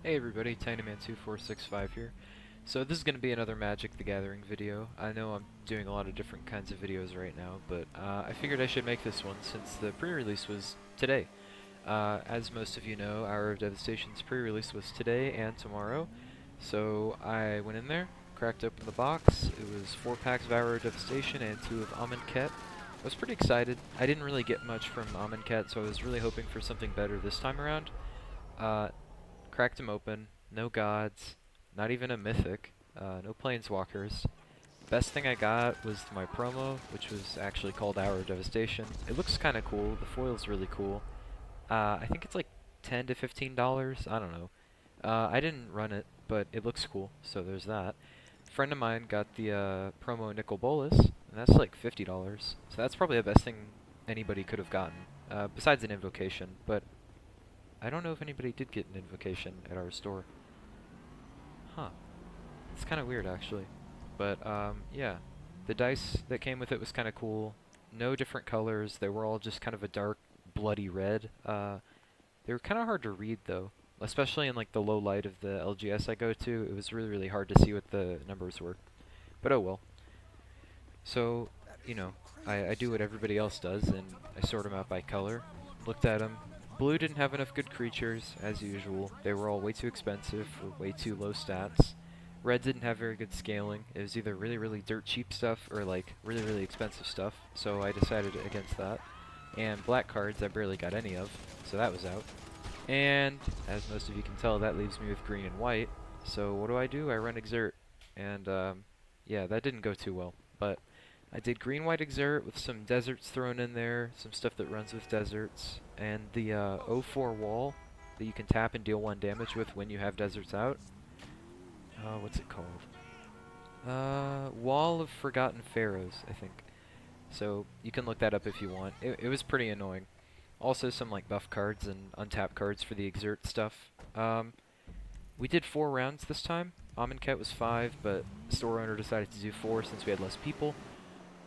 Hey everybody, TinyMan2465 here. So this is going to be another Magic the Gathering video. I know I'm doing a lot of different kinds of videos right now, but I figured I should make this one since the pre-release was today. As most of you know, Hour of Devastation's pre-release was today and tomorrow. So I went in there, cracked open the box. It was 4 packs of Hour of Devastation and 2 of Amonkhet. I was pretty excited. I didn't really get much from Amonkhet, so I was really hoping for something better this time around. Cracked him open, no gods, not even a mythic, no planeswalkers. Best thing I got was my promo, which was actually called Hour of Devastation. It looks kind of cool, the foil's really cool. I think it's like $10 to $15, I don't know. I didn't run it, but it looks cool, so there's that. A friend of mine got the promo Nicol Bolas, and that's like $50, so that's probably the best thing anybody could have gotten, besides an invocation, but I don't know if anybody did get an invocation at our store. Huh. It's kind of weird, actually. But, yeah. The dice that came with it was kind of cool. No different colors. They were all just kind of a dark, bloody red. They were kind of hard to read, though. Especially in, like, the low light of the LGS I go to. It was really, really hard to see what the numbers were. But oh well. So, you know, I do what everybody else does, and I sort them out by color. Looked at them. Blue didn't have enough good creatures, as usual. They were all way too expensive for way too low stats. Red didn't have very good scaling. It was either really, really dirt cheap stuff or like really, really expensive stuff, so I decided against that. And black cards I barely got any of, so that was out. And, as most of you can tell, that leaves me with green and white. So what do? I run Exert. And, yeah, that didn't go too well. But I did green-white Exert with some deserts thrown in there, some stuff that runs with deserts, and the 0-4 wall that you can tap and deal 1 damage with when you have deserts out. What's it called? Wall of Forgotten Pharaohs, I think. So you can look that up if you want. It was pretty annoying. Also some like buff cards and untapped cards for the Exert stuff. We did 4 rounds this time. Amonkhet was 5, but the store owner decided to do 4 since we had less people.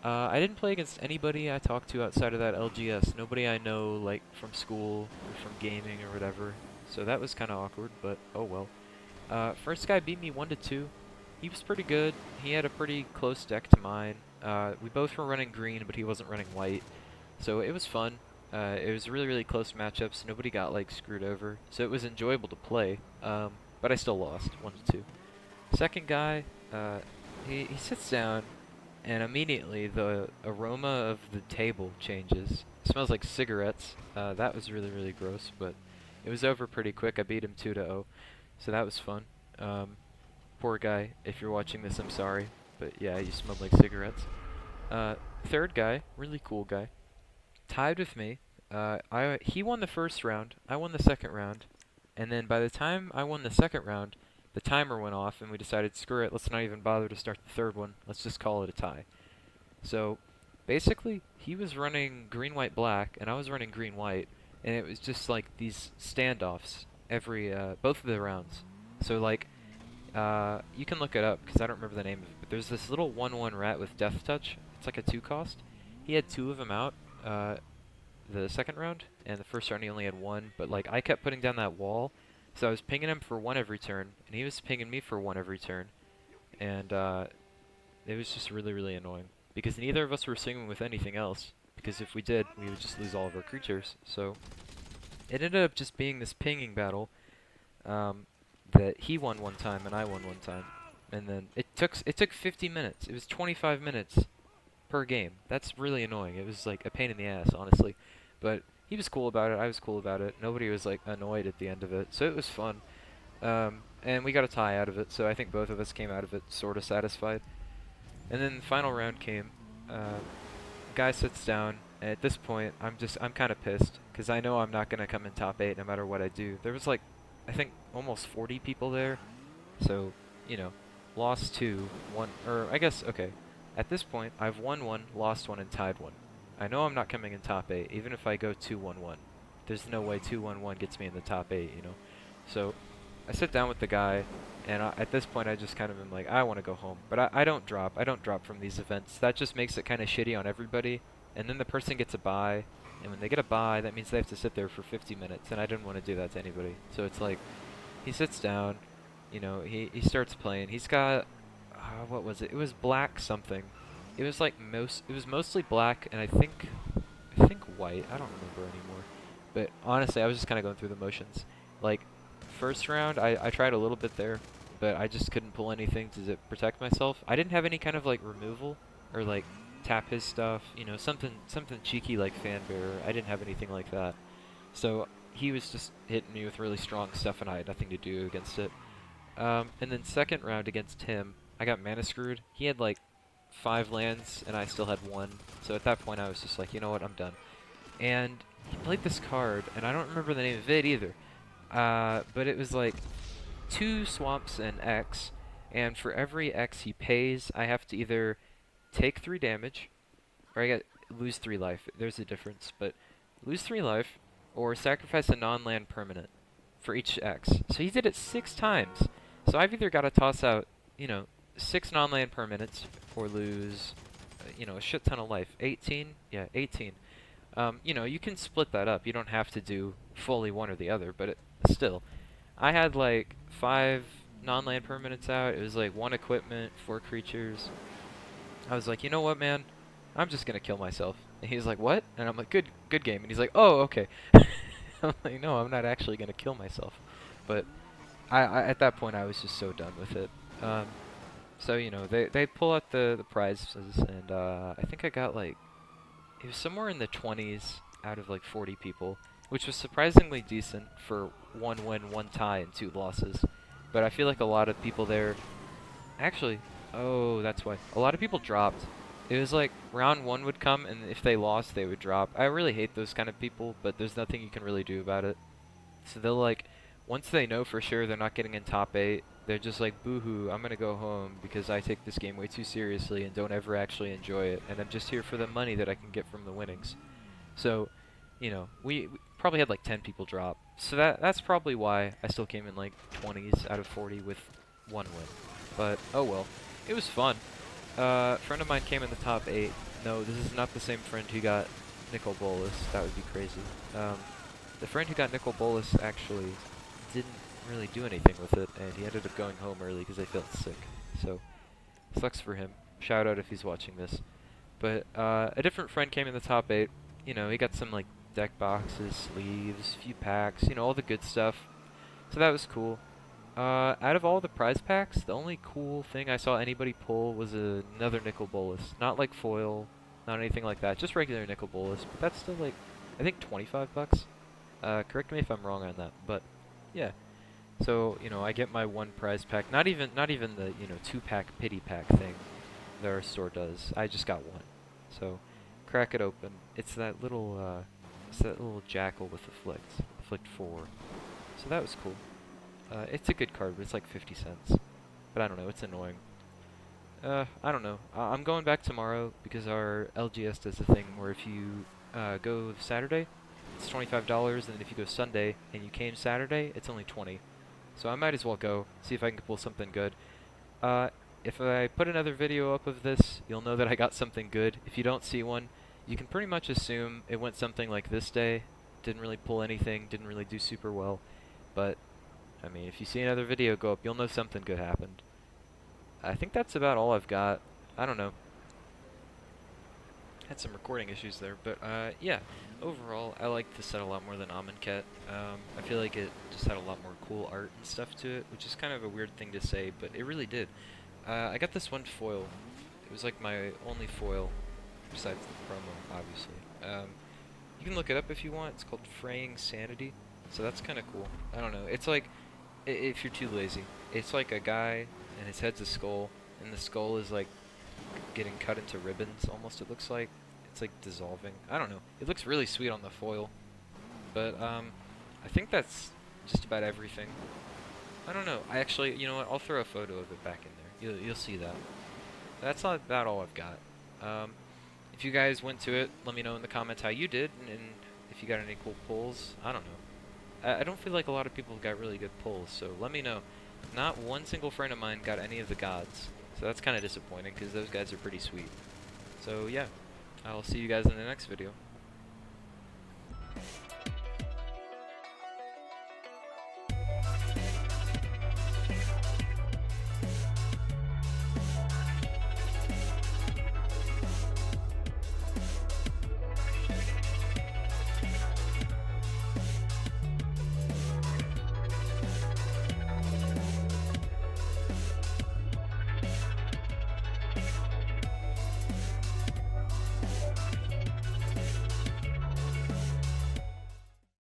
I didn't play against anybody I talked to outside of that LGS. Nobody I know, like, from school or from gaming or whatever. So that was kind of awkward, but oh well. First guy beat me 1-2. He was pretty good. He had a pretty close deck to mine. We both were running green, but he wasn't running white. So it was fun. It was really, really close matchups. Nobody got, like, screwed over. So it was enjoyable to play. But I still lost 1-2. Second guy, he sits down, and immediately the aroma of the table changes. It smells like cigarettes. That was really, really gross, but it was over pretty quick. I beat him 2-0, so that was fun. Poor guy, if you're watching this, I'm sorry, but yeah, you smelled like cigarettes. Third guy, really cool guy, tied with me. He won the first round, I won the second round, and then by the time I won the second round, the timer went off, and we decided, screw it, let's not even bother to start the third one. Let's just call it a tie. So, basically, he was running green-white-black, and I was running green-white, and it was just like these standoffs every, both of the rounds. So, like, you can look it up, because I don't remember the name of it, but there's this little 1/1 rat with Death Touch. It's like a 2-cost. He had 2 of them out, the second round, and the first round he only had 1, but, like, I kept putting down that wall. So I was pinging him for 1 every turn, and he was pinging me for 1 every turn. And it was just really, really annoying. Because neither of us were swinging with anything else. Because if we did, we would just lose all of our creatures. So it ended up just being this pinging battle that he won 1 time and I won 1 time. And then it took 50 minutes. It was 25 minutes per game. That's really annoying. It was like a pain in the ass, honestly. But he was cool about it, I was cool about it, nobody was like annoyed at the end of it, so it was fun. And we got a tie out of it, so I think both of us came out of it sort of satisfied. And then the final round came, guy sits down, and at this point, I'm kind of pissed, because I know I'm not going to come in top 8 no matter what I do. There was like, I think almost 40 people there, so, you know, lost 2, 1, or I guess, okay, at this point, I've won 1, lost 1, and tied 1. I know I'm not coming in top 8, even if I go 2-1-1. There's no way 2-1-1 gets me in the top 8, you know? So, I sit down with the guy, and at this point I just kind of am like, I want to go home. But I don't drop. I don't drop from these events. That just makes it kind of shitty on everybody. And then the person gets a bye, and when they get a bye, that means they have to sit there for 50 minutes, and I didn't want to do that to anybody. So it's like, he sits down, you know, he starts playing. He's got, what was it? It was black something. It was like it was mostly black, and I think white. I don't remember anymore. But honestly, I was just kind of going through the motions. Like, first round, I tried a little bit there, but I just couldn't pull anything to protect myself. I didn't have any kind of like removal or like tap his stuff, you know, something cheeky like fan bearer. I didn't have anything like that. So he was just hitting me with really strong stuff, and I had nothing to do against it. And then second round against him, I got mana screwed. He had like 5 lands, and I still had 1. So at that point, I was just like, you know what, I'm done. And he played this card, and I don't remember the name of it either. But it was like 2 swamps and X, and for every X he pays, I have to either take 3 damage, or lose 3 life. There's a difference, but lose 3 life, or sacrifice a non-land permanent for each X. So he did it 6 times. So I've either got to toss out, you know, 6 non-land permanents, or lose, you know, a shit ton of life. 18? Yeah, 18. You know, you can split that up. You don't have to do fully one or the other, but still. I had like 5 non-land permanents out. It was like 1 equipment, 4 creatures. I was like, you know what, man? I'm just gonna kill myself. And he's like, what? And I'm like, good game. And he's like, oh, okay. I'm like, no, I'm not actually gonna kill myself. But I at that point, I was just so done with it. So you know, they pull out the prizes, and I think I got like, it was somewhere in the 20s out of like 40 people, which was surprisingly decent for 1 win, 1 tie, and 2 losses. But I feel like a lot of people there, actually, oh, that's why. A lot of people dropped. It was like round 1 would come, and if they lost, they would drop. I really hate those kind of people, but there's nothing you can really do about it. So they'll like, once they know for sure they're not getting in top 8, they're just like, boo-hoo, I'm gonna go home because I take this game way too seriously and don't ever actually enjoy it, and I'm just here for the money that I can get from the winnings. So, you know, we probably had like 10 people drop. So that's probably why I still came in like 20s out of 40 with 1 win. But, oh well. It was fun. A friend of mine came in the top 8. No, this is not the same friend who got Nicol Bolas. That would be crazy. The friend who got Nicol Bolas actually didn't really do anything with it, and he ended up going home early because they felt sick. So, sucks for him. Shout out if he's watching this. But a different friend came in the top 8. You know, he got some like deck boxes, sleeves, few packs, you know, all the good stuff. So that was cool. Out of all the prize packs, the only cool thing I saw anybody pull was another Nicol Bolas. Not like foil, not anything like that, just regular Nicol Bolas. But that's still like, I think 25 bucks. Correct me if I'm wrong on that, but yeah. So, you know, I get my 1 prize pack, not even the, you know, 2-pack pity pack thing that our store does. I just got 1. So, crack it open. It's that little jackal with afflict 4. So that was cool. It's a good card, but it's like 50 cents. But I don't know, it's annoying. I don't know. I'm going back tomorrow because our LGS does a thing where if you go Saturday, it's $25, and then if you go Sunday and you came Saturday, it's only 20. So I might as well go, see if I can pull something good. If I put another video up of this, you'll know that I got something good. If you don't see one, you can pretty much assume it went something like this day. Didn't really pull anything, didn't really do super well. But, I mean, if you see another video go up, you'll know something good happened. I think that's about all I've got. I don't know. Had some recording issues there, but yeah. Overall, I like the set a lot more than Amonkhet. I feel like it just had a lot more cool art and stuff to it, which is kind of a weird thing to say, but it really did. I got this 1 foil. It was like my only foil, besides the promo, obviously. You can look it up if you want. It's called Fraying Sanity, so that's kind of cool. I don't know. It's like, if you're too lazy, it's like a guy, and his head's a skull, and the skull is like getting cut into ribbons, almost, it looks like. It's like dissolving. I don't know. It looks really sweet on the foil. But I think that's just about everything. I don't know. I actually, you know what? I'll throw a photo of it back in there. You'll see that. That's not about all I've got. If you guys went to it, let me know in the comments how you did, and if you got any cool pulls. I don't know. I don't feel like a lot of people got really good pulls, so let me know. Not one single friend of mine got any of the gods, so that's kind of disappointing because those guys are pretty sweet. So yeah. I'll see you guys in the next video.